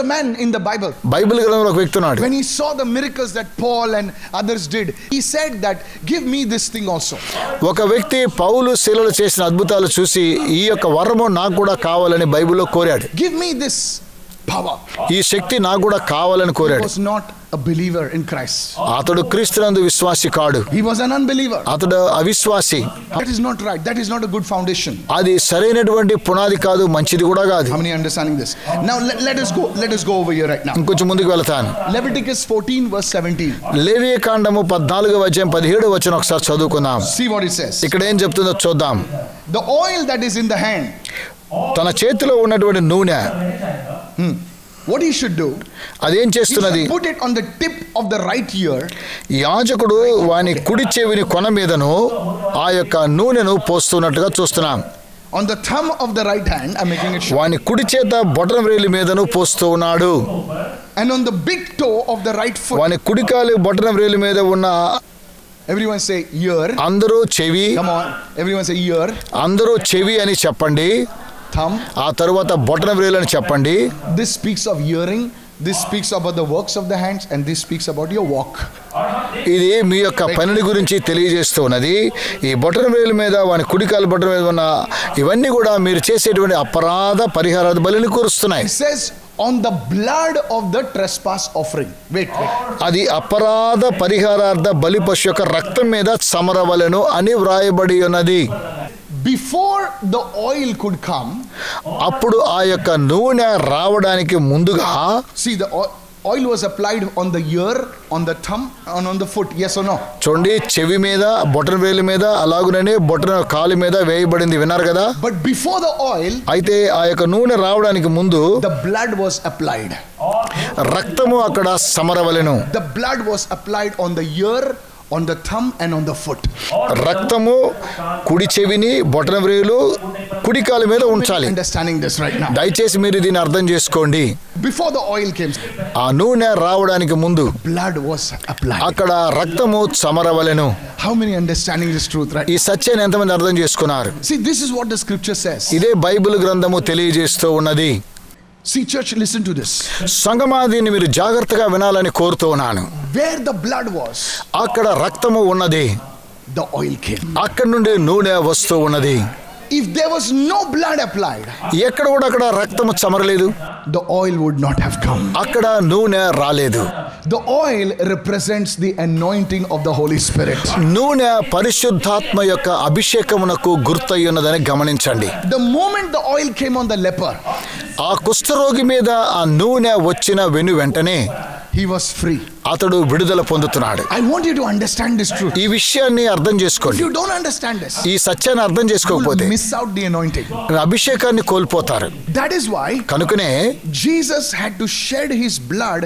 a man in the Bible. Bible గ్రంథంలో ఒక వ్యక్తి ఉన్నాడు. When he saw the miracles that Paul and others did, he said that give me this thing also. ఒక వ్యక్తి పౌలు శీలలు చేసిన అద్భుతాలు చూసి ఈ యొక్క వరము నాకు కూడా కావాలని బైబిల్లో కోరాడు. Give me this power. ఈ శక్తి నాకు కూడా కావాలని కోరాడు. He was not a believer in Christ. అతడు క్రీస్తునందు విశ్వాసి కాడు. He was an unbeliever. అతడు అవిశ్వాసి. That is not right. That is not a good foundation. అది సరైనటువంటి పునాది కాదు, మంచిది కూడా కాదు. How many understanding this? Now let us go over here right now. ఇంకొంచెం ముందుకు వెళ్తాను. Leviticus 14 verse 17. లేవీ కాండము 14వ అధ్యాయం 17వ వచనం ఒకసారి చదువుకుందాం. See what it says. ఇక్కడ ఏం చెప్తుందో చూద్దాం. The oil that is in the hand. తన చేతిలో ఉన్నటువంటి నూనె What he should do? అదేం చేస్తున్నది? He should put it on the tip of the right ear. యాజకుడు వాని కుడి చెవిని కొన మీదను ఆ యొక్క నూనెను పోస్తున్నట్టుగా చూస్తున్నాం. On the thumb of the right hand, I'm making it sure. వాని కుడి చేత బొటన వ్రేలి మీదను పోస్తూ ఉన్నాడు. And on the big toe of the right foot. వాని కుడి కాలు బొటన వ్రేలి మీద ఉన్న Everyone say ear. అందరూ చెవి. Come on. Everyone say ear. అందరూ చెవి అని చెప్పండి. Thumb. ఆ తరువాత బొటన వ్రేలు అని చెప్పండి. This speaks of hearing. This speaks about the works of the hands, and this speaks about your walk. ఇది మీ యొక్క పనిని గురించి తెలియజేస్తున్నది. ఈ బొటన వ్రేలు మీద వాని కుడికాలు బొటన మీద ఉన్న ఇవన్నీ కూడా మీరు చేసేటువంటి అపరాధ పరిహార బలిని కూరుస్తున్నాయి. It says on the blood of the trespass offering. Wait. అది అపరాధ పరిహారార్థ బలి పశు యొక్క రక్తం మీద సమరవలెను అని వ్రాయబడి ఉన్నది. Before the oil could come, అప్పుడు ఆ యొక్క నూనె రావడానికి ముందుగా see the oil was applied on the ear, on the thumb, and on the foot. Yes or no? చూడండి, చెవి మీద బొటన వేలు మీద అలాగుననే బొటన కాలు మీద వేయబడింది. విన్నారు కదా? But before the oil, అయితే ఆ యొక్క నూనె రావడానికి ముందు the blood was applied. రక్తము అక్కడ సమరవలెను. The blood was applied on the ear, on the thumb, and on the foot. రక్తము కుడి చెవిని బొటన వ్రేలు కుడి కాలు మీద ఉంచాలి. Understanding this right now. దయచేసి మీరు దీన్ని అర్థం చేసుకోండి. Before the oil came, ఆ నూనె రావడానికి ముందు blood was applied. అక్కడ రక్తము సమరవలెను. How many understanding this truth right? ఈ సత్యాన్ని ఎంతమంది అర్థం చేసుకున్నారు? See, this is what the scripture says. ఇదే బైబిల్ గ్రంథము తెలియజేస్తూ ఉన్నది. See, church, listen to this. సంగమా, దీన్ని మీరు జాగ్రత్తగా వినాలని కోరుతూ ఉన్నాను. Where the blood was, అక్కడ రక్తము ఉన్నది, the oil came. అక్కడ నుండి నూనె వస్తూ ఉన్నది. If there was no blood applied, ఎక్కడ కూడా అక్కడ రక్తము చమరలేదు, the oil would not have come. అక్కడ నూనె రాలేదు. The oil represents the anointing of the Holy Spirit. నూనె పరిశుద్ధాత్మ యొక్క అభిషేకమునకు గుర్తయ్యున్నదని గమనించండి. The moment the oil came on the leper, ఆ కుష్ఠరోగి మీద ఆ నూనె వచ్చిన వెంటనే he was free. అతడు విడుదల పొందుతున్నాడు. I want you to understand this truth. ఈ విషయాన్ని అర్థం If చేసుకోండి. you don't understand this, ఈ సత్యాన్ని అర్థం you చేసుకోకపోతే will miss out the anointing. అభిషేకాన్ని కోల్పోతారు. That is why కనుకనే Jesus had to shed his blood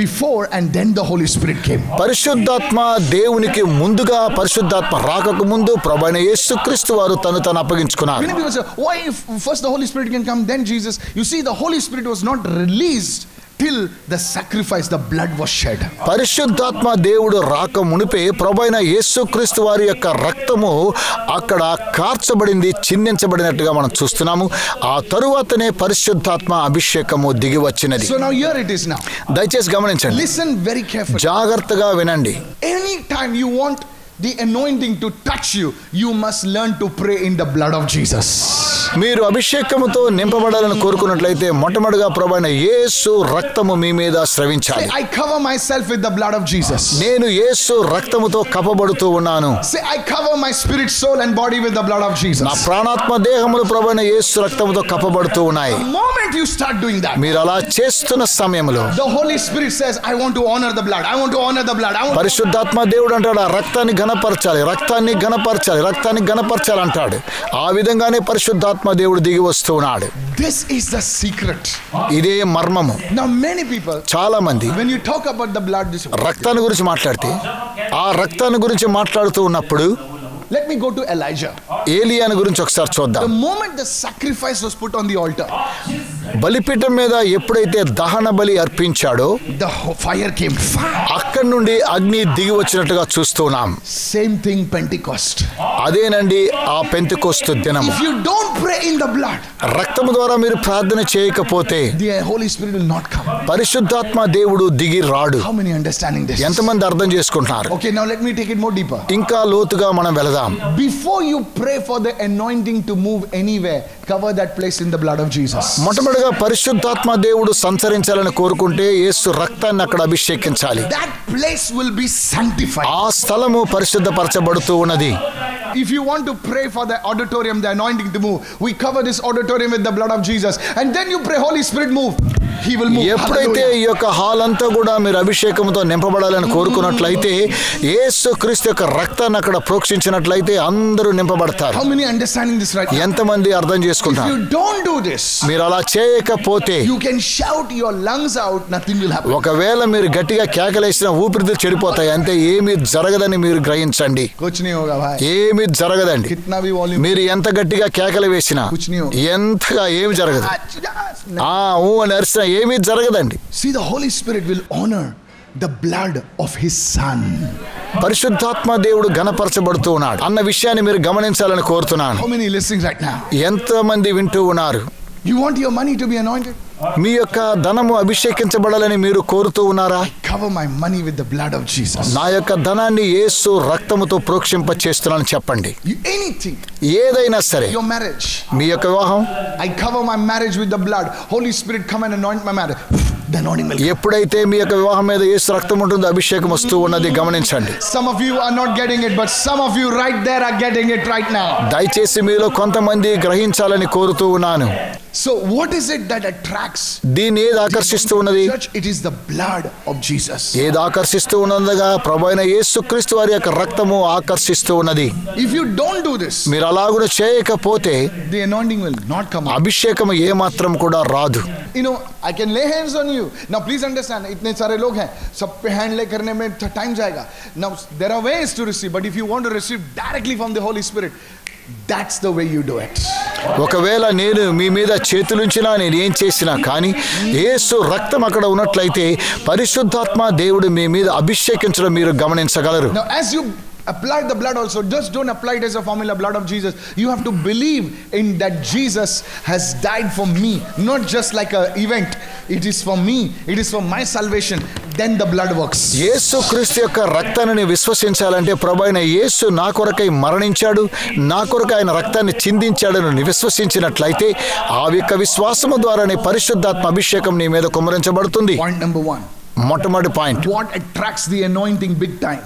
before and then the Holy Spirit came. పరిశుద్ధాత్మ దేవునికి ముందుగా, పరిశుద్ధాత్మ రాకకు ముందు ప్రభువైన యేసుక్రీస్తు వారు తను అప్పగించుకున్నారు. Many people say, why if first the Holy Spirit can come, then Jesus? You see, the Holy Spirit was not released till the sacrifice, the blood was shed. పరిశుద్ధాత్మ దేవుడు రాక మునిపే ప్రభువైన యేసుక్రీస్తు వారి యొక్క రక్తము అక్కడ కార్చబడింది, చిందించబడినట్టుగా మనం చూస్తున్నాము. ఆ తరువాతనే పరిశుద్ధాత్మ అభిషేకము దిగి వచ్చినది. So now here it is now. దయచేసి గమనించండి, Listen very carefully. జాగ్రత్తగా వినండి. Anytime you want the anointing to touch you, you must learn to pray in the blood of Jesus. మీరు అభిషేకముతో నింపబడాలని కోరుకున్నట్లయితే మొట్టమొదటిగా ప్రభువైన యేసు రక్తము మీ మీద స్రవించాలి. Say, I cover myself with the blood of Jesus. నేను యేసు రక్తముతో కప్పబడుతూ ఉన్నాను. Say, I cover my spirit, soul and body with the blood of Jesus. నా ప్రాణాత్మ దేహములు ప్రభువైన యేసు రక్తముతో కప్పబడుతూ ఉన్నాయి. The moment you start doing that, మీరు అలా చేస్తున్న సమయంలో the Holy Spirit says, I want to honor the blood. I want to honor the blood. పరిశుద్ధాత్మ దేవుడు అంటాడు, ఆ రక్తాన్ని ఘనపరచాలి, రక్తాన్ని ఘనపరచాలి, రక్తాన్ని ఘనపరచాలి అంటాడు. ఆ విధంగానే పరిశుద్ధాత్మ దేవుడు దిగి వస్తున్నాడు. This is the secret. ఇదే మర్మము. Now many people, చాలా మంది when you talk about the blood, this రక్తాన్ని గురించి మాట్లాడితే, ఆ రక్తాన్ని గురించి మాట్లాడుతూ ఉన్నప్పుడు let me go to Elijah. ఏలియాను గురించి ఒకసారి చూద్దాం. The moment the sacrifice was put on the altar, బలిపీఠం మీద ఎప్పుడైతే దహన బలి అర్పించాడో the fire came. అక్కడ అక్కడి నుండి అగ్ని దిగి వచ్చినట్టుగా చూస్తున్నాం. Same thing Pentecost. అదేనండి ఆ పెంతెకోస్తు దినం. If you don't pray in the blood, రక్తము ద్వారా మీరు ప్రార్థన చేయకపోతే the Holy Spirit will not come. పరిశుద్ధాత్మ దేవుడు దిగి రాడు. How many understanding this? ఎంతమంది అర్థం చేసుకుంటున్నారు? Okay, now let me take it more deeper. ఇంకా లోతుగా మనం వెళదాం. Before you pray for the anointing to move anywhere, cover that place in the blood of Jesus. మొట్టమొదటిగా పరిశుద్ధాత్మ దేవుడు సంచరించాలని కోరుకుంటే యేసు రక్తాన్ని అక్కడ అభిషేకించాలి. That place will be sanctified. ఆ స్థలము పరిశుద్ధపరచబడుతూ ఉన్నది. If you want to pray for the auditorium, the anointing to move, we cover this auditorium with the blood of Jesus, and then you pray, Holy Spirit move. He will move. ఎప్పుడైతే ఈ యొక్క hall అంతా కూడా మీరు అభిషేకంతో నింపబడాలని కోరుకున్నట్లయితే యేసు క్రీస్తు యొక్క రక్తాన్ని అక్కడ ప్రోక్షించినట్లయితే అందరూ నింపబడతారు. How many understanding this right now? ఎంతమంది అర్థం If చేసుకుంటారు? you don't do this, మీరు అలా చేయకపోతే you can shout your lungs out, nothing will happen. ఒకవేళ మీరు గట్టిగా కేకలేసిన ఊపిరితిత్తులు చెడిపోతాయి, అంతే, ఏమీ జరగదని మీరు గ్రహించండి. कुछ नहीं होगा भाई. ఏమీ జరగదండి. कितना भी वॉल्यूम. మీరు ఎంత గట్టిగా కేకలు వేసినా कुछ नहीं होगा. ఎంతగా ఏమి జరగదు. ఊ అని అరిసినా ఏమీ జరగదండి. See, the Holy Spirit will honor the blood of His Son. పరిశుద్ధాత్మ దేవుడు ఘనపరచబడుతూ ఉన్నాడు అన్న విషయాన్ని మీరు గమనించాలని కోరుతున్నాను. How many listening right now? ఎంతమంది వింటూ ఉన్నారు? You want your money to be anointed? మీ యొక్క ధనము అభిషేకించబడాలని మీరు కోరుతూ ఉన్నారా? Cover my money with the blood of Jesus. నా యొక్క ధనాన్ని యేసు రక్తముతో ప్రోక్షింప చేస్తున్నాను చెప్పండి. Anything. ఏదైనా సరే. Your marriage. మీ యొక్క వివాహం. I cover my marriage with the blood. Holy Spirit come and anoint my marriage. The anointing will come. ఎప్పుడైతే మీ యొక్క వివాహం మీద యేసు రక్తం ఉంటుందో అభిషేకం వస్తూ ఉన్నది గమనించండి. Some of you are not getting it, but some of you right there are getting it right now. దయచేసి మీలో కొంతమంది గ్రహించాలని కోరుతూ ఉన్నాను. So what is it that attracts? దీన్ని ఏది ఆకర్షిస్తూ ఉన్నది? Church, it is the blood of Jesus. ఏది ఆకర్షిస్తూ ఉన్నదిగా ప్రభువైన యేసుక్రీస్తు వారి యొక్క రక్తము ఆకర్షిస్తూ ఉన్నది. If you don't do this, మీరు అలాగున చేయకపోతే the anointing will not come out. అభిషేకం ఏ మాత్రం కూడా రాదు. You know, I can lay hands on you. Now please understand, इतने सारे लोग हैं, सब पे hand lay करने में time जाएगा. Now there are ways to receive, but if you want to receive directly from the Holy Spirit, that's the way you do it. ఒకవేళ నేను మీ మీద చేతులుంచినా నేను ఏం చేసినా కానీ యేసు రక్తం అక్కడ ఉన్నట్లయితే పరిశుద్ధాత్మ దేవుడు మీ మీద అభిషేకించడం మీరు గమనించగలరు. Now as you apply the blood also, just don't apply it as a formula, blood of Jesus. You have to believe in that Jesus has died for me, not just like a event. It is for me, it is for my salvation. Then the blood works. యేసు క్రీస్తు యొక్క రక్తాన్ని విశ్వసించాలంటే ప్రభువైన యేసు నా కొరకై మరణించాడు, నా కొరకు ఆయన రక్తాన్ని చిందించాడని విశ్వసించినట్లయితే ఆ యొక్క విశ్వాసము ద్వారానే పరిశుద్ధాత్మ అభిషేకం నీ మీద కుమ్మరించబడుతుంది. Point number 1. మొట్టమొదటి point. What attracts the anointing big time?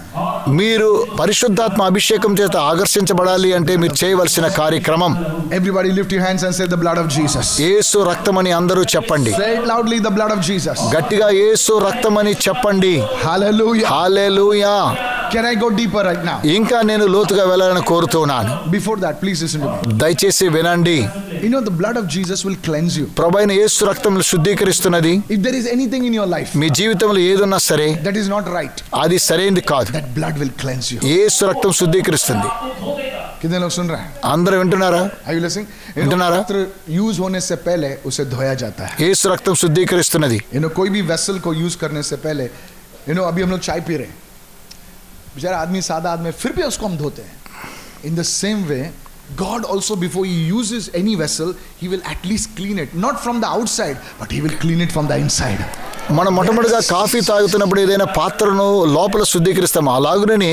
మీరు పరిశుద్ధాత్మ అభిషేకం చేత ఆకర్షించబడాలి అంటే మీరు చేయవలసిన కార్యక్రమం. Everybody lift your hands and say the blood of Jesus. యేసు రక్తమని అందరూ చెప్పండి. Say it loudly, the blood of Jesus. గట్టిగా యేసు రక్తమని చెప్పండి. Hallelujah. Hallelujah. Can I go deeper right now? ఇంకా నేను లోతుగా వెళ్ళాలని కోరుతున్నాను. Before that, please listen to me. దయచేసి వినండి. You know, the blood of Jesus will cleanse you. ప్రభువైన యేసు రక్తం శుద్ధీకరిస్తున్నది. If there is anything in your life మీ జీవితంలో ఏదున్నా సరే that is not right, అది సరైనది కాదు. that blood will cleanse you. యేసు రక్తం శుద్ధీకరిస్తుంది. कितने लोग सुन रहे हैं? అందరూ వింటున్నారా? Are you listening? विंటున్నారా? यूज होने से पहले उसे धोया जाता है. యేసు రక్తం శుద్ధీకరిస్తున్నది. You know, कोई भी वेसल को यूज करने से पहले, you know, अभी हम लोग चाय पी रहे हैं, बेचारा आदमी, सादा आदमी, फिर भी उसको हम धोते हैं. In the same way, God also, before He uses any vessel, He will at least clean it, not from the outside, but He will clean it from the inside. మనం మొట్టమొదటిగా కాఫీ తాగుతున్నప్పుడు ఏదైనా పాత్రను లోపల శుద్ధీకరిస్తాము. అలాగనే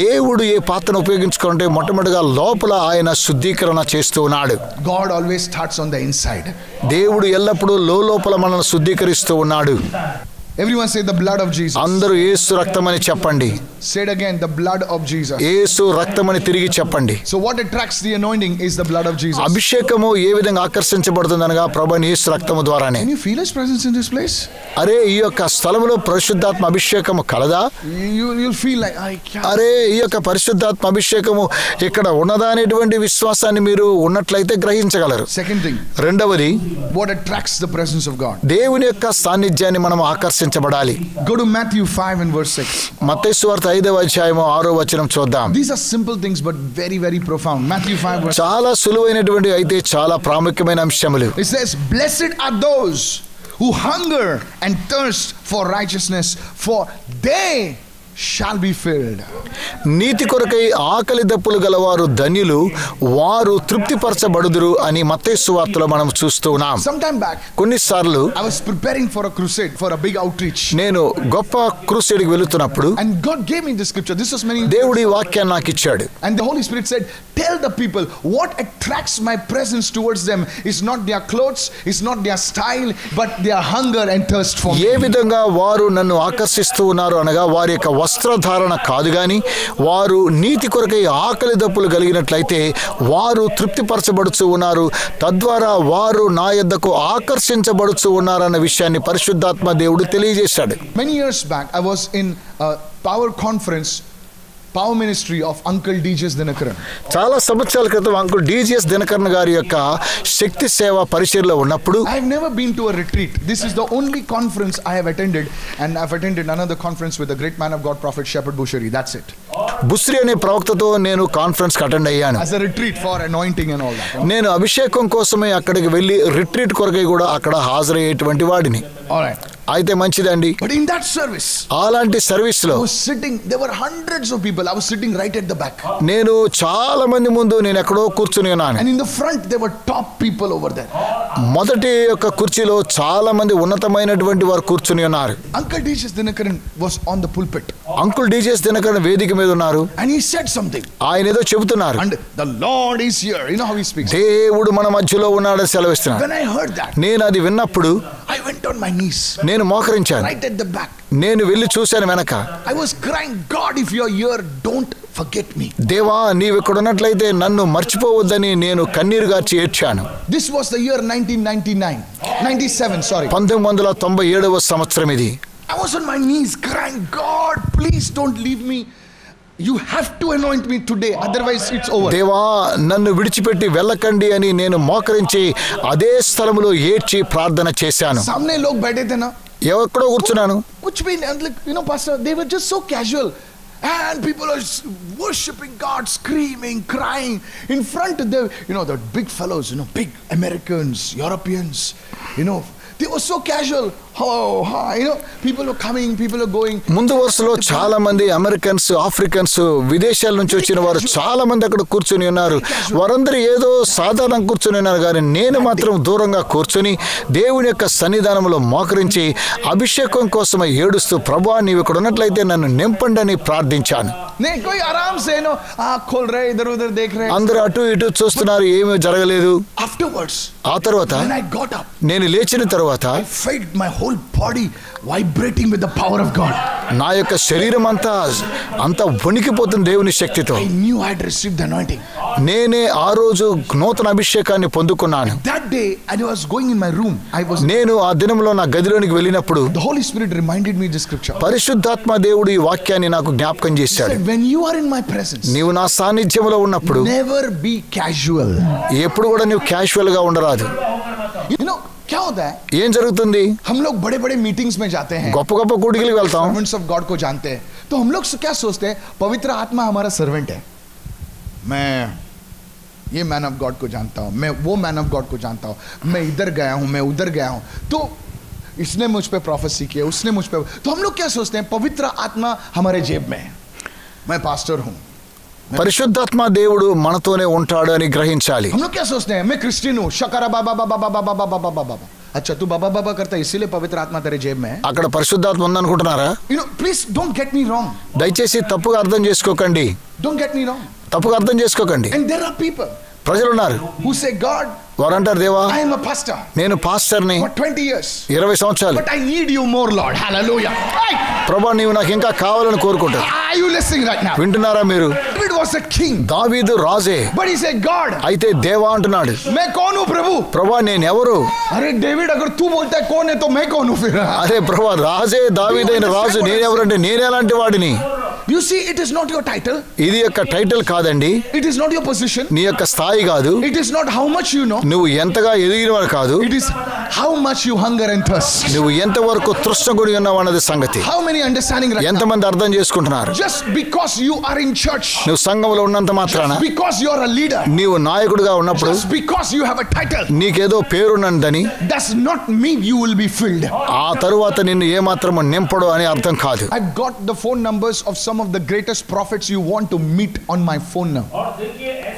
దేవుడు ఏ పాత్రను ఉపయోగించుకుంటే మొట్టమొదటిగా లోపల ఆయన శుద్ధీకరణ చేస్తూ ఉన్నాడు. God always starts on the inside. దేవుడు ఎల్లప్పుడూ లోపల మనల్ని శుద్ధీకరిస్తూ ఉన్నాడు. Everyone say the blood of Jesus. అందరూ యేసు రక్తమని చెప్పండి. Say it again, the blood of Jesus. యేసు రక్తమని తిరిగి చెప్పండి. So what attracts the anointing is the blood of Jesus. అభిషేకము ఏ విధంగా ఆకర్షించబడుతుందనగా ప్రభువైన యేసు రక్తము ద్వారానే. Can you feel His presence in this place? అరే ఈ యొక్క స్థలములో పరిశుద్ధాత్మ అభిషేకము కలదా? You'll feel like, అరే ఈ యొక్క పరిశుద్ధాత్మ అభిషేకము ఇక్కడ ఉన్నదా అనేటువంటి విశ్వాసాన్ని మీరు ఉన్నట్లయితే గ్రహించగలరు. Second thing. రెండవది, what attracts the presence of God? దేవుని యొక్క సాన్నిధ్యాన్ని మనం ఆకర్షించబడాలి. Go to Matthew 5 and verse 6. మత్తయి సువార్త 5వ అధ్యాయము 6వ వచనం చూద్దాం. These are simple things but very very profound. Matthew 5 verse. చాలా సులువైనటువంటి అయితే చాలా ప్రాముఖ్యమైన అంశములు. It says, blessed are those who hunger and thirst for righteousness, for they shall be filled. నీతి కొరకై ఆకలి దప్పులు గలవారు ధన్యులు, వారు తృప్తిపరచబడుదురు అని మత్తయి సువార్తలో మనం చూస్తూ ఉన్నాం. Sometime back, కొన్నిసార్లు I was preparing for a crusade, for a big outreach. నేను గొప్ప క్రూసేడ్కి వెళుతున్నప్పుడు And God gave me this scripture. This was many. దేవుడి వాక్యాన్ని నాకు ఇచ్చాడు. And the Holy Spirit said, tell the people what attracts my presence towards them is not their clothes, is not their style, but their hunger and thirst for me. ఏ విధంగా వారు నన్ను ఆకర్షిస్తూ ఉన్నారు అనగా వారి యొక్క వస్త్రధారణ కాదు గాని వారు నీతి కొరకై ఆకలి దప్పులు కలిగినట్లయితే వారు తృప్తిపరచబడుచు ఉన్నారు, తద్వారా వారు నా యొద్దకు ఆకర్షించబడుచు ఉన్నారన్న విషయాన్ని పరిశుద్ధాత్మ దేవుడు తెలియజేశాడు. Many years back I was in a power conference, power ministry of Uncle D.J. Dinakaran. చాలా సంవత్సరాల క్రితం అంకుల్ D.J. దినకరన్ గారి యొక్క శక్తి సేవ పరిచర్లో ఉన్నప్పుడు I have never been to a retreat. This is the only conference I have attended, and I've attended another conference with the great man of God, Prophet Shepherd Bushiri. That's it. బుస్రి అనే ప్రవక్తతో నేను conference attend అయ్యాను. As a retreat for anointing and all that. నేను అభిషేకం కోసమే అక్కడికి వెళ్ళి retreat కొరకై కూడా అక్కడ హాజరయ్యేటువంటి వాడిని. All right. అయితే మంచిదండి. But in that service, అలాంటి సర్వీస్ లో I was sitting, there were hundreds of people. I was sitting right at the back. నేను చాలా మంది ముందు నేను ఎక్కడో కూర్చుని ఉన్నాను. And in the front there were top people over there. మొదటి యొక్క కుర్చీలో చాలా మంది ఉన్నతమైనటువంటి వారు కూర్చుని ఉన్నారు. Uncle D.J. Dinakaran was on the pulpit. Uncle D.J. Dinakaran వేదిక మీద ఉన్నారు. And he said something. ఆయన ఏదో చెబుతున్నారు. And the Lord is here. You know how he speaks. దేవుడు మన మధ్యలో ఉన్నాడని సెలవిస్తున్నాడు. When I heard that, నేను అది విన్నప్పుడు I went on my knees. నేను మోకరించాను. Right at the back. నేను వెళ్ళి చూశాను వెనక. I was crying, God, if you're here, don't forget me. దేవా నీవు ఇక్కడ ఉన్నట్లయితే నన్ను మర్చిపోవద్దని నేను కన్నీరు గార్చి ఏడ్చాను. This was the year 97, sorry. 1997వ సంవత్సరం ఇది. I was on my knees crying, God, please don't leave me. You have to anoint me today, otherwise it's over. దేవా నన్ను విడిచిపెట్టి వెళ్ళకండి అని నేను మోకరించి అదే స్థలములో ఏడ్చి ప్రార్థన చేశాను. सामने लोग बैठे थे ना, ఎక్కడో కూర్చున్నాను. कुछ भी like, you know, pastor, they were just so casual. And people are worshiping God, screaming, crying. In front of them, you know, the big fellows, you know, big Americans, Europeans, you know, they were so casual. Oh, hi, you know, people are coming, people are going. ముందు వరుసలో చాలా మంది Americans, Africans, విదేశాల నుంచి వచ్చిన వారు చాలా మంది అక్కడ కూర్చొని ఉన్నారు. వారందరూ ఏదో సాధారణ కూర్చొని ఉన్నారు, కానీ నేను మాత్రం దూరంగా కూర్చొని దేవుని యొక్క సన్నిధానంలో మోకరించి అభిషేకం కోసమై ఏడుస్తూ ప్రభువా నీవు ఇక్కడ ఉన్నట్లయితే నన్ను నింపండి అని ప్రార్థించాను. అందరూ అటు ఇటు చూస్తున్నారు, ఏమీ జరగలేదు. ఆ తర్వాత నేను లేచిన తర్వాత whole body vibrating with the power of God. నా యొక్క శరీరం అంతా వణికిపోతుంది దేవుని శక్తితో. I knew I had received the anointing. నేనే ఆ రోజు నూతన అభిషేకాన్ని పొందుకున్నాను. That day I was going in my room. నేను ఆ దినంలో నా గదిలోనికి వెళ్ళినప్పుడు the Holy Spirit reminded me this scripture. పరిశుద్ధాత్మ దేవుడు ఈ వాక్యాన్ని నాకు జ్ఞాపకం చేశాడు. When you are in my presence, నీవు నా సాన్నిధ్యంలో ఉన్నప్పుడు never be casual. ఎప్పుడు కూడా నీవు క్యాజువల్ గా ఉండరాదు. You know क्या होता है? ఏం జరుగుతుంది? हम लोग बड़े-बड़े मीटिंग्स में जाते हैं, గొప్ప గొప్ప కూడికలకు వెళ్తాం, सर्वेंट्स ऑफ गॉड को जानते हैं, तो हम लोग क्या सोचते हैं, पवित्र आत्मा हमारा सर्वेंट है. मैं ये मैन ऑफ गॉड को जानता हूँ, मैं वो मैन ऑफ गॉड को जानता हूँ, मैं इधर गया हूँ, मैं उधर गया हूँ, तो इसने मुझ पे प्रोफेसी किया, उसने मुझ पे, तो हम लोग क्या सोचते हैं, पवित्र आत्मा हमारे जेब में है, मैं पास्टर हूँ. పరిశుద్ధాత్మ దేవుడు మనతోనే ఉంటాడు అని గ్రహించాలి. हम लोग क्या सोचते हैं, मैं क्रिश्चियन हूँ, शकरा बाबा बाबा बाबा बाबा बाबा बाबा. अच्छा तू बाबा बाबा करता है इसीलिए पवित्र आत्मा तेरे जेब में है. అక్కడ పరిశుద్ధాత్మ ఉందనుకుంటున్నారా? You know, please don't get me wrong. దయచేసి తప్పుగా అర్థం చేసుకోకండి. Don't get me wrong. తప్పుగా అర్థం చేసుకోకండి. And there are people, ప్రజలు ఉన్నారు, who say, God, వారంటారు దేవా I am a pastor నేను పాస్టర్ని for 20 years, 20 సంవత్సరాలు, but I need you more, Lord. Hallelujah. ప్రభువా నీవు నాకు ఇంకా కావాలని కోరుకుంటాను. Are you listening right now? వింటున్నారా మీరు? David was a king, దావీదు రాజే, but he said, God, అయితే దేవా అంటున్నాడు, मैं कौन हूँ प्रभु? ప్రభువా నేను ఎవరు? अरे डेविड, अगर तू बोलता है कौन है तो मैं कौन हूँ फिर? అరే ప్రభువా రాజే దావీదైన రాజు నేనెవరంటే నేనేలాంటి వాడిని? You see, it is not your title. ఇది యొక్క టైటిల్ కాదండి, It is not your position. నీ యొక్క స్థాయి కాదు, It is not how much you know. నువ్వు ఎంతగా ఎదిగినవాడు కాదు, It is how much you hunger and thirst. నువ్వు ఎంతవరకు తృష్ణగుడి ఉన్నావు అన్నది సంగతి. How many understanding right now? ఎంతమంది అర్థం చేసుకుంటున్నారు? Just because you are in church, నువ్వు సంఘంలో ఉన్నంత మాత్రాన, just because you are a leader, నీవు నాయకుడిగా ఉన్నప్పుడు, just because you have a title, నీకేదో పేరున్నదని does not mean you will be filled. ఆ తరువాత నిన్ను ఏమాత్రము నింపడు అని అర్థం కాదు. I've got the phone numbers of some of the greatest prophets you want to meet on my phone now.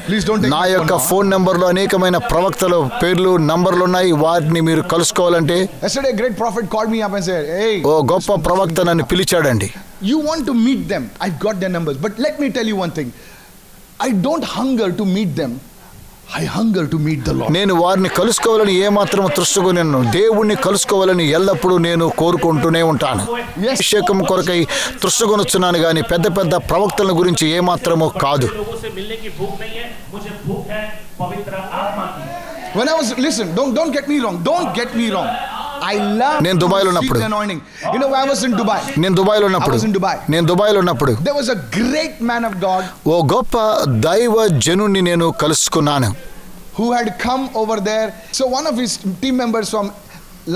Please don't take నా my యొక్క phone now. ఫోన్ నంబర్లో అనేకమైన ప్రవక్తల పేర్లు నంబర్లు ఉన్నాయి. వాటిని మీరు కలుసుకోవాలంటే, Yesterday a great prophet called me up and said, hey, ఓ గొప్ప ప్రవక్త నన్ను పిలిచాడండి. you want to meet them. I've got their numbers. But let me tell you one thing. I don't hunger to meet them. I hunger to meet the Lord. నేను వారిని కలుసుకోవాలని ఏమాత్రం తృష్ణగొనను. దేవుణ్ణి కలుసుకోవాలని ఎల్లప్పుడూ నేను కోరుకుంటూనే ఉంటాను. అభిషేకం కొరకై తృష్ణగొనుచున్నాను కానీ పెద్ద పెద్ద ప్రవక్తల గురించి ఏమాత్రమో కాదు. When I was, listen, don't get me wrong. Don't get me wrong. I love నేను దుబాయ్లో ఉన్నప్పుడు, anointing. You know, I was in Dubai. నేను దుబాయ్లో ఉన్నప్పుడు There was a great man of God ఓ గొప్ప దైవ జనుని నేను కలుసుకున్నాను. who had come over there. So one of his team members from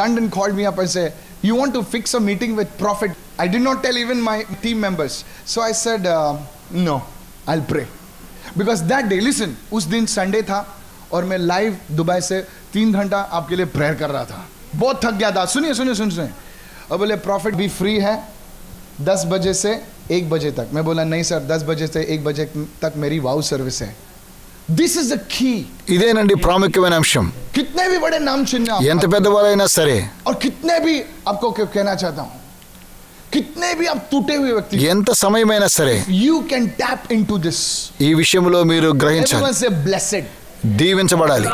London called me up and said, you want to fix a meeting with prophet? I did not tell even my team members. So I said, no, I'll pray. Because that day, listen, उस दिन Sunday था और मैं live Dubai से 3 घंटा आपके लिए prayer कर रहा था. बहुत थक गया था. सुनिए. और बोले प्रॉफिट भी फ्री है 10 बजे से 1 बजे तक. मैं बोला नहीं सर, 10 बजे से 1 बजे तक मेरी वाउ सर्विस है. This is the key. ఇదేనండి ప్రాముఖ్యమైన అంశం. कितने भी बड़े नाम चिन्ह आप, ఎంత పెద్దవారైనా సరే, और कितने भी आपको क्या कहना चाहता हूं, कितने भी आप टूटे हुए व्यक्ति, ఎంత సమయమైనా సరే, you can tap into this. ఈ విషయంలో మీరు గ్రహించాలి. Everyone say blessed. దీవించబడాలి.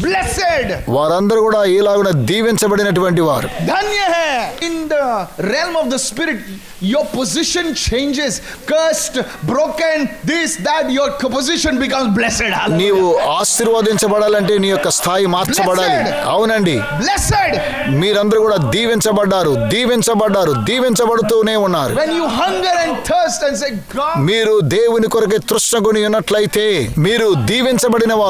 Blessed. వారందరూ కూడా ఇలాగున దీవించబడినటువంటి వారు. धन्य है. In the realm of the spirit, your position changes. Cursed, broken, this, that, your position becomes blessed. నీవు ఆశీర్వదించబడాలంటే నీ యొక్క స్థాయి మార్చబడాలి. అవునండి, Blessed. మీరందరూ కూడా దీవించబడుతూనే ఉన్నారు. When you hunger and thirst and say, God, మీరు దేవుని కొరకే తృష్ణగొని ఉన్నట్లయితే, మీరు దీవించబడినటువంటి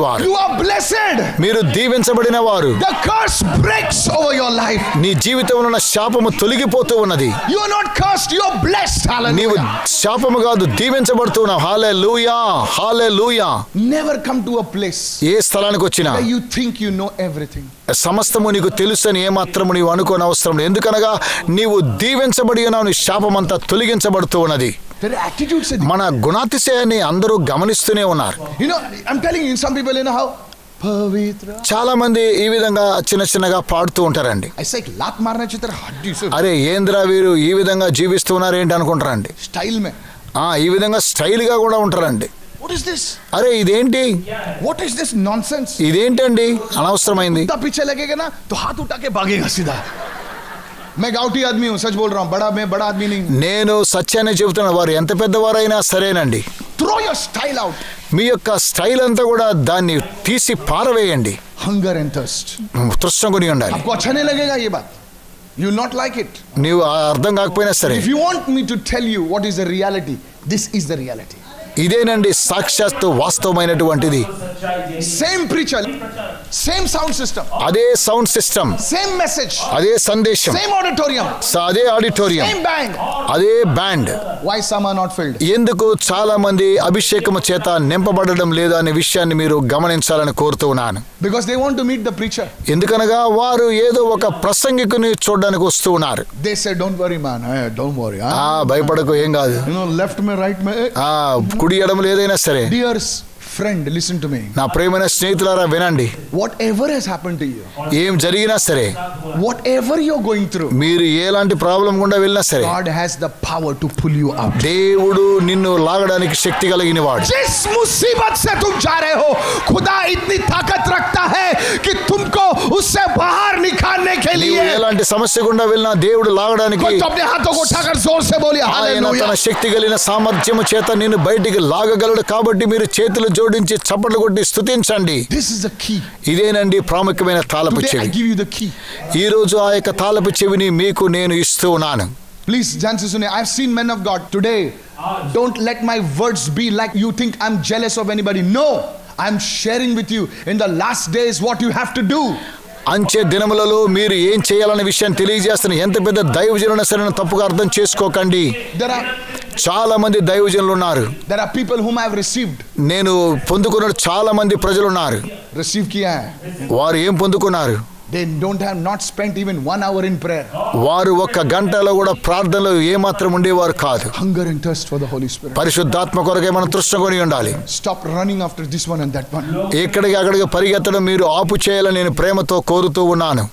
వారు. you are blessed. మీరు దీవించబడిన వారు. The curse breaks over your life. నీ జీవితంలో ఉన్న శాపము తొలగిపోతూ ఉన్నది. You are not cursed, you are blessed. నీవు Hallelujah. శాపము కాదు, దీవించబడుతున్నావు. హల్లెలూయా. Never come to a place ఏ స్థలానికి వచ్చినా where you think you know everything. సమస్తము నీకు తెలుసని ఏమాత్రము నీవు అనుకోని అవసరం లేదు. ఎందుకనగా నీవు దీవించబడి ఉన్నావు, నీ శాపమంతా తొలగించబడుతూ ఉన్నది. Their attitude said, మన గుణాతిశయాన్ని అందరూ గమనిస్తూనే ఉన్నారు. you know, I'm telling you, some people, you know how Pavitra. చాలా మంది ఈ విధంగా చిన్నగా పాడుతూ ఉంటారండి. I say लात मारने की तरह हड्डी से అరే ఏంద్రా వీరు ఈ విధంగా జీవిస్తూ ఉన్నారు ఏంటి అనుకుంటారండి. स्टाइल में. ఈ విధంగా స్టైల్ గా కూడా ఉంటారండి. What is this? అరే ఇదేంటి, What is this nonsense? ఇదేంటండి అనవసరమైంది. तो पीछे लगेगा ना तो हाथ उठा के भागेगा सीधा. मैं गाउटी आदमी हूँ, सच बोल रहा हूँ. मैं बड़ा आदमी नहीं. నేను సత్యాన్ని చెబుతున్నా. వారు ఎంత పెద్దవారైనా సరేనండి, Throw your style out. మీ యొక్క స్టైల్ అంతా కూడా దాన్ని తీసి పారవేయండి. Hunger and thirst. తృష్ణగొని ఉండాలి. आपको अच्छा नहीं लगेगा ये बात. You will not like it. నీవు అర్థం కాకపోయినా సరే, If you want me to tell you what is the reality, this is the reality. ఇదేనండి సాక్షాత్తు వాస్తవమైనటువంటిది. Same preacher, same sound system, అదే సౌండ్ సిస్టమ్, same message, అదే సందేశం, same auditorium, అదే ఆడిటోరియం, same band. అదే band. Why some are not filled? ఎందుకు చాలా మంది అభిషేకము చేత నింపబడడం లేదు అనే విషయాన్ని మీరు గమనించాలని కోరుతూ ఉన్నాను. Because they want to meet the preacher. ఎందుకనగా వారు ఏదో ఒక ప్రసంగికుని చూడడానికి వస్తూ ఉన్నారు. They say, don't worry man, don't worry. భయపడకు, ఏం కాదు. You know, left me, right me. కుడి ఎడమలు ఏదైనా సరే. Dear friend, listen to me. నా ప్రియమైన స్నేహితులారా వినండి. Whatever has happened to you, ఏం జరిగినా సరే, whatever you're going through, మీరు ఎలాంటి ప్రాబ్లం గుండా వెళ్ళినా సరే, God has the power to pull you out. దేవుడు నిన్ను లాగడానికి శక్తి కలిగిన వాడు. जिस मुसीबत से तुम जा रहे हो, खुदा इतनी ताकत रखता है कि तुमको उससे बाहर निकालने के लिए. ఎలాంటి సమస్య గుండా వెళ్ళినా దేవుడు లాగడానికి तो अपने हाथों को उठाकर जोर से बोलिए ఆయన हालेलुया. తన శక్తి కలిగిన సామర్థ్యము చేత నిన్ను బయటికి లాగగలడు. కాబట్టి మీరు చేతులు జోడించి జోడించి చప్పట్లు కొట్టి స్తుతించండి. This is the key. ఇదేనండి ప్రాముఖ్యమైన తాళపు Today I చెవి. give you the key. ఈ రోజు ఆ యొక్క తాళపు చెవిని మీకు నేను ఇస్తూ ఉన్నాను. Please, Jansi Sune, I've seen men of God today. Don't let my words be like you think I'm jealous of anybody. No, I'm sharing with you in the last days what you have to do. అంచె దినములలో మీరు ఏం చేయాలనే విషయాన్ని తెలియజేస్తున్న ఎంత పెద్ద దైవజనులైనా సరే తప్పుగా అర్థం చేసుకోకండి. చాలా మంది దైవజనులు ఉన్నారు. There are people whom I have received. నేను పొందుకున్న చాలా మంది ప్రజలు ఉన్నారు. Receive kiya hai. వారు ఏం పొందుకున్నారు? They don't have not spent even 1 hour in prayer. వారు ఒక్క గంటలో కూడా ప్రార్థనలో ఏమాత్రం ఉండేవారు కాదు. Hunger and thirst for the Holy Spirit. పరిశుద్ధాత్మ కొరకే మనం తృష్ణకొని ఉండాలి. Stop running after this one and that one. ఎక్కడికి అక్కడికి పరిగెత్తడం మీరు ఆపు చేయాలని నేను ప్రేమతో కోరుతూ ఉన్నాను.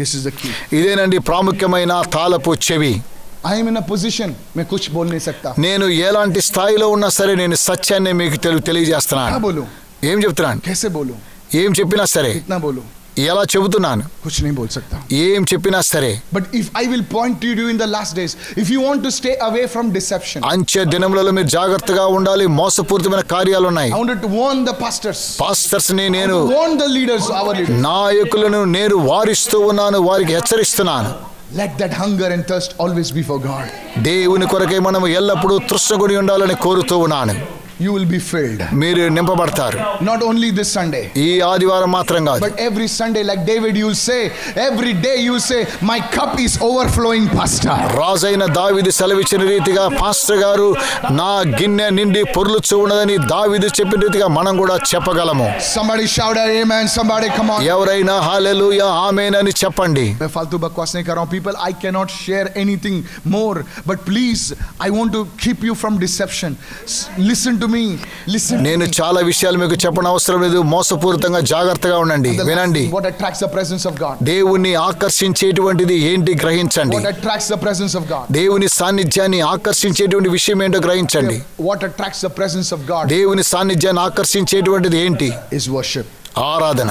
This is the key. ఇదేనండి ప్రాముఖ్యమైన తాళపు చెవి. I am in a position मैं कुछ बोल नहीं सकता. నేను ఎలాంటి స్థాయిలో ఉన్నా సరే నేను సత్యాన్ని మీకు తెలియజేస్తున్నాను. क्या बोलूं? ఏం చెప్తున్నాను? कैसे बोलूं? ఏం చెప్పినా సరే कितना बोलूं? ఎలా చెబుతున్నాను? कुछ नहीं बोल सकता. ఏం చెప్పినా సరే. But if I will point to you in the last days, if you want to stay away from deception, అంచె దినములలో మీరు జాగ్రత్తగా ఉండాలి. మోసపూరితమైన కార్యాలు ఉన్నాయి. I wanted to warn the pastors. Pastors ని నేను warn the leaders, our leaders. నాయకులను నేను వారిస్తూ ఉన్నాను, వారికి హెచ్చరిస్తున్నాను. Let that hunger and thirst always be for God. దేవుని కొరకై మనం ఎల్లప్పుడూ తృష్ణగొని ఉండాలని కోరుతూ ఉన్నాను. You will be filled. మీరు నింపబడతారు. Not only this Sunday, ఈ ఆదివారం మాత్రం కాదు, but every Sunday, like David, you will say, every day you will say, my cup is overflowing, pastor. రాజైన దావీదు సెలవిచ్చిన రీతిగా పాస్టర్ గారు నా గిన్నె నిండి పొర్లుచూ ఉన్నదని దావీదు చెప్పిన రీతిగా మనం కూడా చెప్పగలము. Somebody shout amen. Somebody come on. ఎవరైనా హల్లెలూయా ఆమేన్ అని చెప్పండి. मैं फालतू बकवास नहीं कर रहा हूँ. People, I cannot share anything more, but please, I want to keep you from deception. Listen to me. Listen. నేను చాలా విషయాలు మీకు చెప్పడం అవసరం లేదు. మోసపూరితంగా జాగ్రత్తగా ఉండండి, వినండి. What attracts the presence of God? దేవుణ్ణి ఆకర్షించేటువంటిది ఏంటి గ్రహించండి. What attracts the presence of God? దేవుని సాన్నిధ్యాన్ని ఆకర్షించేటువంటి విషయం ఏంటో గ్రహించండి. What attracts the presence of God? దేవుని సాన్నిధ్యాన్ని ఆకర్షించేటువంటిది ఏంటి? Is worship. ఆరాధన.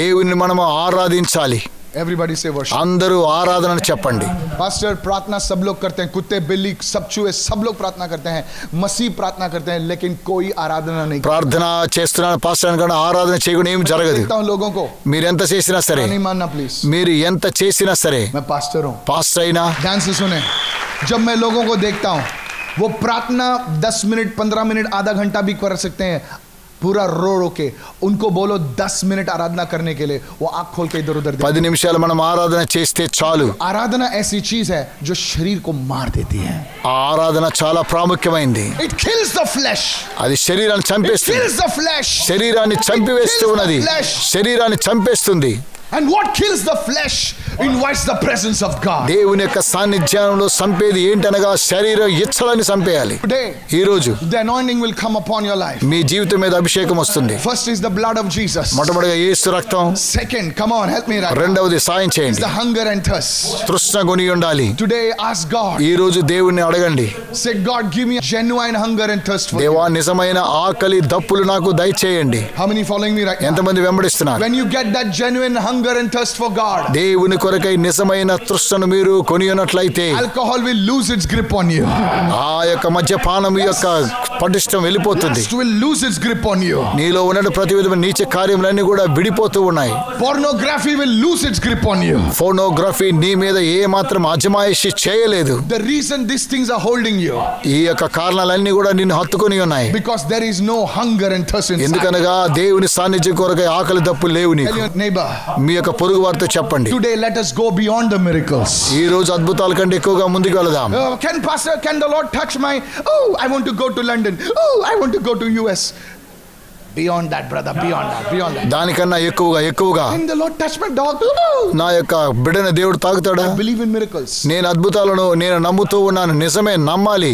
దేవుని మనము ఆరాధించాలి. Everybody say worship. అందరూ ఆరాధనని చెప్పండి. पास्टर प्रार्थना सब लोग करते हैं, कुत्ते बिल्ली सब चूहे सब लोग प्रार्थना करते हैं, मसीह प्रार्थना करते हैं, लेकिन कोई आराधना नहीं. ప్రార్థన చేస్తున్నాను పాస్టర్ అనుకున్న ఆరాధన చేయకుండా ఏం జరగదు. लोगों को మీరు ఎంత చేసినా సరే, नहीं मानना प्लीज, మీరు ఎంత చేసినా సరే, मैं पास्टर हूँ. పాస్టర్ అయినా ध्यान से सुने, जब मैं लोगों को देखता हूँ वो प्रार्थना 10 मिनट 15 मिनट आधा घंटा भी कर सकते हैं, पूरा रो रो के उनको बोलो 10 मिनट आराधना करने के लिए, वो आंख खोल के इधर उधर 10 నిమిషాలు మనం ఆరాధన చేస్తే చాలు. आराधना ऐसी चीज है जो शरीर को मार देती है. ఆ ఆరాధన చాలా ప్రాముఖ్యమైనది. It kills the flesh. అది శరీరాన్ని It చంపేస్తుంది. kills the flesh. శరీరాన్ని చంపివేస్తూ ఉన్నది. శరీరాన్ని చంపేస్తుంది. And what kills the flesh invites the presence of God. దేవుని యొక్క సాన్నిధ్యంలో చంపేది ఏంటనగా శరీర ఇచ్చలని చంపేయాలి. Today, ఈ రోజు the anointing will come upon your life. మీ జీవితం మీద అభిషేకం వస్తుంది. First is the blood of Jesus. మొట్టమొదటిగా యేసు రక్తం. Second, come on, help me right. రెండవది సాయం Is చేయండి. the hunger and thirst. తృష్ణగొని ఉండాలి. Today, ask God. ఈ రోజు దేవుణ్ణి అడగండి. Say, God, give me a genuine hunger and thirst for దేవా you. నిజమైన ఆకలి దప్పులు నాకు దయచేయండి. How many following me right now? ఎంతమంది వెంబడిస్తున్నారు? When you get that genuine hunger and thirst for God, దేవుని కొరకై నిజమైన తృష్ణను మీరు కొనియున్నట్లయితే alcohol will lose its grip on you. ఆ యొక్క మద్యపానం యొక్క పటిష్టం వెళ్ళిపోతుంది. Lust will lose its grip on you. నీలో ఉన్న ప్రతి విధమైన నీచ కార్యములన్నీ కూడా విడిపోతూ ఉన్నాయి. Pornography will lose its grip on you. Phonography నీ మీద ఏ మాత్రం అజమాయిషి చేయలేదు. The reason these things are holding you, ఈ యొక్క కారణాలన్నీ కూడా నిన్ను హత్తుకొని ఉన్నాయి. because there is no hunger and thirst inside. ఎందుకనగా దేవుని సాన్నిధ్యం కొరకై ఆకలి దప్పులు లేవు నీకు. Tell your neighbor, మీ యొక్క పొరుగు వారితో చెప్పండి. today let us go beyond the miracles. ఈ రోజు అద్భుతాల కంటే ఎక్కువగా ముందుకు వెళదాం. Can the Lord touch my, oh, I want to go to London, oh, I want to go to US. Beyond that, brother, beyond that. దానికన్నా ఎక్కువగా Can the Lord touch my dog? నా యొక్క బిడ్డను దేవుడు తాకుతాడా? I believe in miracles. నేను అద్భుతాలను నేను నమ్ముతూ ఉన్నాను, నిజమే, నమ్మాలి.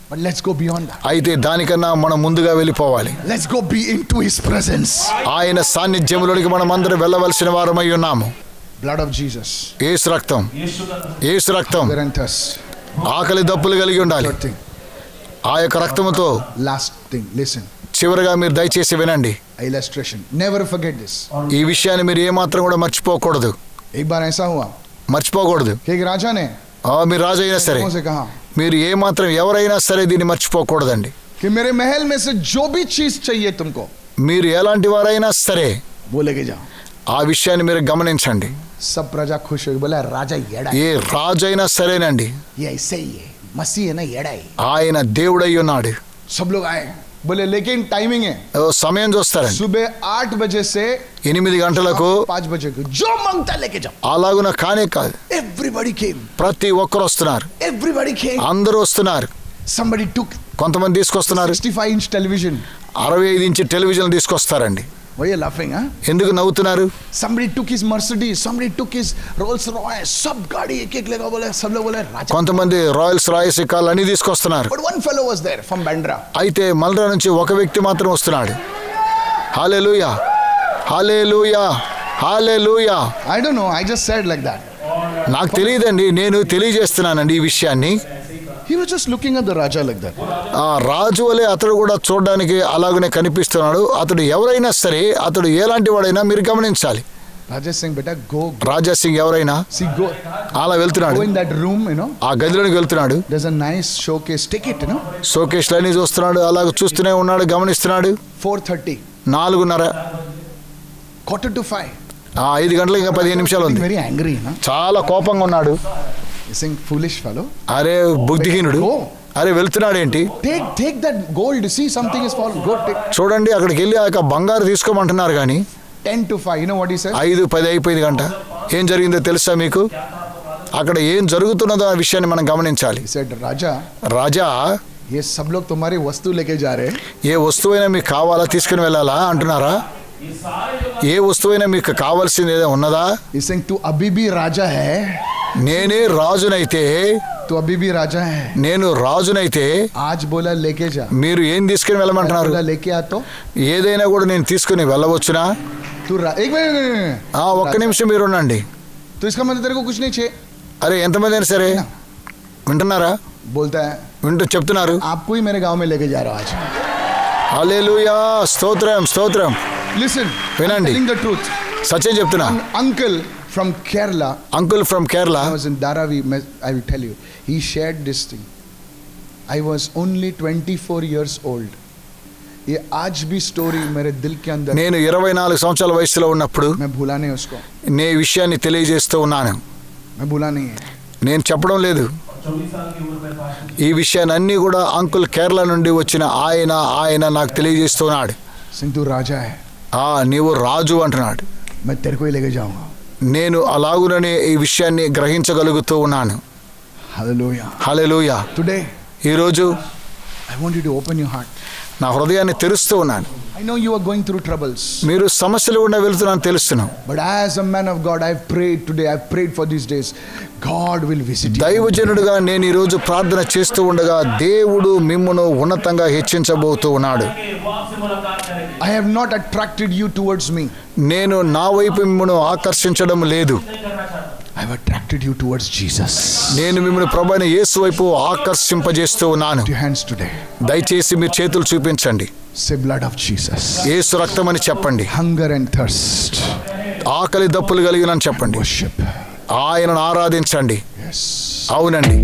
But let's go beyond that. అయితే దానికన్నా మనం ముందుగా వెళ్ళిపోవాలి. Let's go be into his presence. ఆయన సాన్నిధ్యంలోనికి మనం అందరం వెళ్ళవలసిన వారమై ఉన్నాము. Blood of Jesus. యేసు రక్తం. యేసు రక్తం. Hunger and thirst. ఆకలి దప్పులు కలిగి ఉండాలి. Third thing. ఆ యొక్క రక్తముతో Last thing, listen. చివరిగా మీరు దయచేసి వినండి. Illustration. Never forget this. ఈ విషయాన్ని మీరు ఏమాత్రం కూడా మర్చిపోకూడదు. एक बार ऐसा हुआ మర్చిపోకూడదు. कि एक राजा ने మీరు రాజు అయినా సరే, से कहा మీరు ఏమాత్రం ఎవరైనా సరే దీన్ని మర్చిపోకూడదండి. कि कि मेरे महल में से जो भी चीज चाहिए तुमको, మీరు ఎలాంటి వారైనా సరే वो लेके जाओ. ఆ విషయాన్ని మీరు గమనించండి. सब प्रजा खुश हो गई. बोला राजा येड़ा है. ఏ రాజైనా సరేనండి, ये ऐसे ही है, मसीह है ना, येड़ा है. ఆయన దేవుడై ఉన్నాడు. सब लोग आए. बोले लेकिन टाइमिंग है, సమయం చూస్తారండి. सुबह 8 बजे से 8 గంటలకు 5 बजे को जो मांगता लेके जाओ. అలాగున కానే కాదు, Everybody came. ప్రతి ఒక్కరు వస్తున్నారు. Everybody came. అందరూ వస్తున్నారు. Somebody took కొంతమంది తీసుకొస్తున్నారు 65-inch television. 65 ఇంచ్ టెలివిజన్ తీసుకొస్తారండి. Why are you laughing, huh? ఎందుకు నవ్వుతున్నారు? Somebody took his Mercedes, somebody took his Rolls Royce. सब गाड़ी एक-एक लेगा. बोले सब लोग बोले राजा. కొంతమంది రాయల్స్ రాయల్స్ కాల్ అన్ని తీసుకొస్తున్నారు. But one fellow was there from Bandra. అయితే మల్రా నుంచి ఒక వ్యక్తి మాత్రం వస్తున్నాడు. హల్లెలూయా, హల్లెలూయా, హల్లెలూయా. I don't know, I just said like that. నాకు తెలియదండి, నేను తెలియజేస్తున్నానండి ఈ విషయాన్ని. He was just looking at the Raja like that. ఆ రాజు వలె అతడు కూడా చూడడానికి అలాగనే కనిపిస్తున్నాడు. అతడు ఎవరైనా సరే, అతడు ఎలాంటి వాడైనా మీరు గమనించాలి. Raja Singh, beta, go. Raja Singh ఎవరైనా See, go. అలా వెళ్తున్నాడు. Go in that room, you know. ఆ గదిలోకి వెళ్తున్నాడు. There's a nice showcase. Take it, you know. షోకేస్లన్నీ చూస్తున్నాడు. అలాగ చూస్తూనే ఉన్నాడు, గమనిస్తున్నాడు. 4:30. 4:30, 4:45. 5 గంటలకు ఇంకా 15 నిమిషాలు ఉంది. Very angry, you know. చాలా కోపంగా ఉన్నాడు. You think foolish fellow. అరే బుద్ధిహీనుడు, Go. అరే వెళ్తున్నాడు ఏంటి? Take that gold. See, something is falling. Go take. చూడండి, అక్కడికి వెళ్ళి ఆ బంగారు తీసుకోమంటున్నారు కానీ 10 to 5. You know what he said? 5:10 అయిపోయింది గంట. ఏం జరిగిందో తెలుసా మీకు? అక్కడ ఏం జరుగుతున్నదో ఆ విషయాన్ని మనం గమనించాలి. He said, Raja, రాజా, ये सब लोग तुम्हारी वस्तु लेके जा रहे हैं. ఏ వస్తువైనా మీకు కావాలా, తీసుకుని వెళ్ళాలా అంటున్నారా? ఏ వస్తువైనా మీకు కావాల్సింది ఏదో ఉన్నదా? He's saying, तू अभी भी राजा है. నేనే రాజునైతే, तू अभी भी राजा है. నేను రాజునైతే आज बोला लेके जा. మీరు ఏం తీసుకుని వెళ్ళమంటున్నారు? बोला लेके आ तो. ఏదైనా కూడా నేను తీసుకుని వెళ్ళవచ్చునా? तू एक मिनट. ఒక్క నిమిషం మీరు ఉండండి. तो इसका मतलब तेरे को कुछ नहीं चाहिए. అరే ఎంతమంది అయినా సరే వింటున్నారా? बोलता है చెప్తున్నారు. आपको ही मेरे गांव में लेके जा रहा हूं आज. హల్లెలూయా, స్తోత్రం స్తోత్రం. Listen, వినండి, telling the truth. సత్యం చెప్తున్నా. Uncle from Kerala. Uncle from Kerala. I was in Dharavi. I will tell you. He shared this thing. I was only 24 years old. ये आज भी स्टोरी मेरे दिल के अंदर. నేను 24 సంవత్సరాల వయసులో ఉన్నప్పుడు मैं भूला नहीं उसको. నే విషయాన్ని తెలియజేస్తూ ఉన్నాను. मैं भूला नहीं है. నేను చెప్పడం లేదు. ఈ విషయాన్ని అన్నీ కూడా అంకుల్ కేరళ నుండి వచ్చిన ఆయన నాకు తెలియజేస్తున్నాడు. सिंह तू राजा है. నీవు రాజు అంటున్నాడు. मैं तेरे को ही लेके जाऊंगा. నేను అలాగుననే ఈ విషయాన్ని గ్రహించగలుగుతూ ఉన్నాను. Hallelujah. హల్లెలూయా. Today ఈరోజు I want you to open your heart. నా హృదయాన్ని తెరుస్తూ ఉన్నాను. I know you are going through troubles. మీరు సమస్యలు గుండా వెళ్తున్నాను తెలుస్తున్నాను. But as a man of God, I've prayed today. I've prayed for these days. God will visit you. దైవజనుడిగా నేను ఈరోజు ప్రార్థన చేస్తూ ఉండగా దేవుడు మిమ్మును ఉన్నతంగా హెచ్చించబోతూ ఉన్నాడు. I have not attracted you towards me. నేను నా వైపు మిమ్మును ఆకర్షించడం లేదు. I have attracted you towards Jesus. నేను మిమ్మల్ని ప్రభువైన యేసు వైపు ఆకర్షింపజేస్తూ ఉన్నాను. Put your hands today. దయచేసి మీరు చేతులు చూపించండి. Say blood of Jesus. యేసు రక్తం అని చెప్పండి. Hunger and thirst. ఆకలి దప్పులు కలిగినని చెప్పండి. Worship. ఆయనను ఆరాధించండి. Yes. అవునండి.